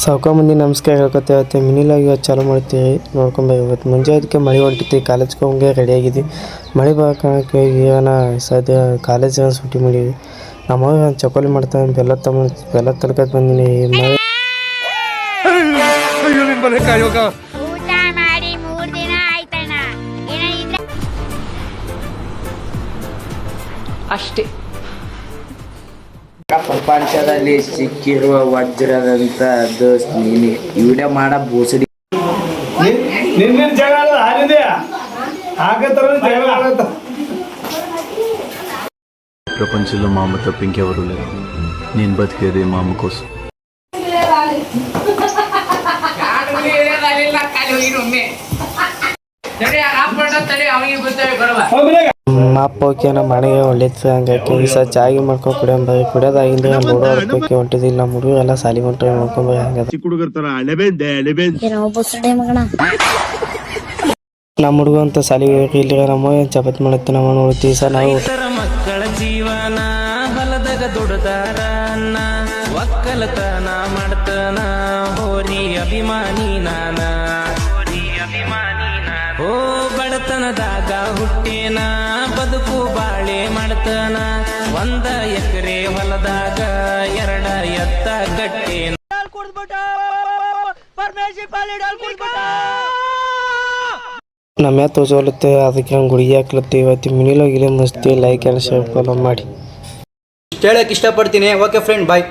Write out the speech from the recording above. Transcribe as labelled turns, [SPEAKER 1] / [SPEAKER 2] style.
[SPEAKER 1] ಸಾವ್ಕ ಮಂದಿ ನಮಸ್ಕಾರ ಹೇಳ್ಕೊತೇವೆ. ಇವತ್ತು ಮಿನಿಲಾಗಿ ಇವತ್ತು ಚಾಲೂ ಮಾಡ್ತೀವಿ ನೋಡ್ಕೊಂಬ. ಇವತ್ತು ಮುಂಜಾನೆ ಅದಕ್ಕೆ ಮಳೆ ಹೊಂಟಿತ್ತು, ಕಾಲೇಜ್ಗೆ ಹೋಗಂಗೆ ರೆಡಿಯಾಗಿದ್ವಿ. ಮಳೆ ಬರೋಕೆ ಏನೋ ಸದ್ಯ ಕಾಲೇಜ್ ಸೂಟಿ ಮಾಡೀವಿ. ನಮ್ಮವ್ವ ಚಕೋಲಿ ಮಾಡ್ತಾನೆ, ಬೆಲ್ಲ ತರ್ಕತ್ ಬಂದಿನಿ. ಮಳೆ
[SPEAKER 2] ಅಷ್ಟೇ.
[SPEAKER 3] ಪ್ರಪಂಚದಲ್ಲಿ ಸಿಕ್ಕಿರುವ ವಜ್ರದಂತ ದೋಸ್ತ್ ನೀನೆ. ವಿಡಿಯೋ ಮಾಡ ಬೋಸಡಿ
[SPEAKER 4] ನಿನ್ನ ಜಗಳ ಆಗಿದೆ ಆಗತರ ಜಗಳ ಆಗತ್ತ.
[SPEAKER 5] ప్రపంచంలో మా అమ్మ తప్ప ఇంకెవరు లేరు. నేను బతికేదే మా అమ్మ కోసం.
[SPEAKER 1] ಮಾಪ್ ಹೋಗ್ಯಾನ ಮನೆಗೆ ಒಳ್ಳೇದು ಹಂಗಾಗಿ ಈ ಸಹ ಚಾಗಿ ಮಾಡ್ಕೊಂಡು ಕುಡಿಯೋದಾಗಿಂದ ನೋಡೋ ಹೋಗಿ ಹೊಂಟಿದಿಲ್ಲ. ನಮ್ಮ ಹುಡುಗರು ಎಲ್ಲ ಸಾಲಿ ಹೊಂಟ ನೋಡ್ಕೊಂಬ. ಹಂಗದ ನಮ್ಮ ಹುಡುಗ ಅಂತ ಸಾಲಿ ಇಲ್ಲಿ ನಮ್ಮ ಚಪಾತಿ ಮಾಡತ್ತೆ. ನಮ್ಮ ನೋಡ್ತೀವಿ ಸರ್ ನಾವು
[SPEAKER 6] ಮಕ್ಕಳ ಜೀವನ ಹೊಲದಾಗ ದುಡ್ದಾರ ಅನ್ನ ಒಕ್ಕಲತನ ಮಾಡ್ತನ ಹೋರಿ ಅಭಿಮಾನಿ ನಾನ. ಓ ಬಡತನದಾಗ ಹುಟ್ಟೇನ ಬದುಕು ಬಾಳೆ ಮಾಡ್ತನ. 1 ಎಕರೆ ಹೊಲದಾಗ 2 ಎತ್ತ ಗಟ್ಟೇನ.
[SPEAKER 1] ನಮ್ಮ ತೋಚೋಲತ್ತೆ ಅದಕ್ಕೆ ಹಂಗೆ ಗುಡಿಗೆ ಹಾಕ್ಲತ್ತೆ. ಇವತ್ತು ಮಿನಿಲೋಗಿಲ್ಲ ಮಸ್ತಿ. ಲೈಕ್ ಆ್ಯಂಡ್ ಶೇರ್ ಫಾಲೋ ಮಾಡಿ.
[SPEAKER 7] ಹೇಳಕ್ಕೆ ಇಷ್ಟಪಡ್ತೀನಿ. ಓಕೆ ಫ್ರೆಂಡ್, ಬಾಯ್.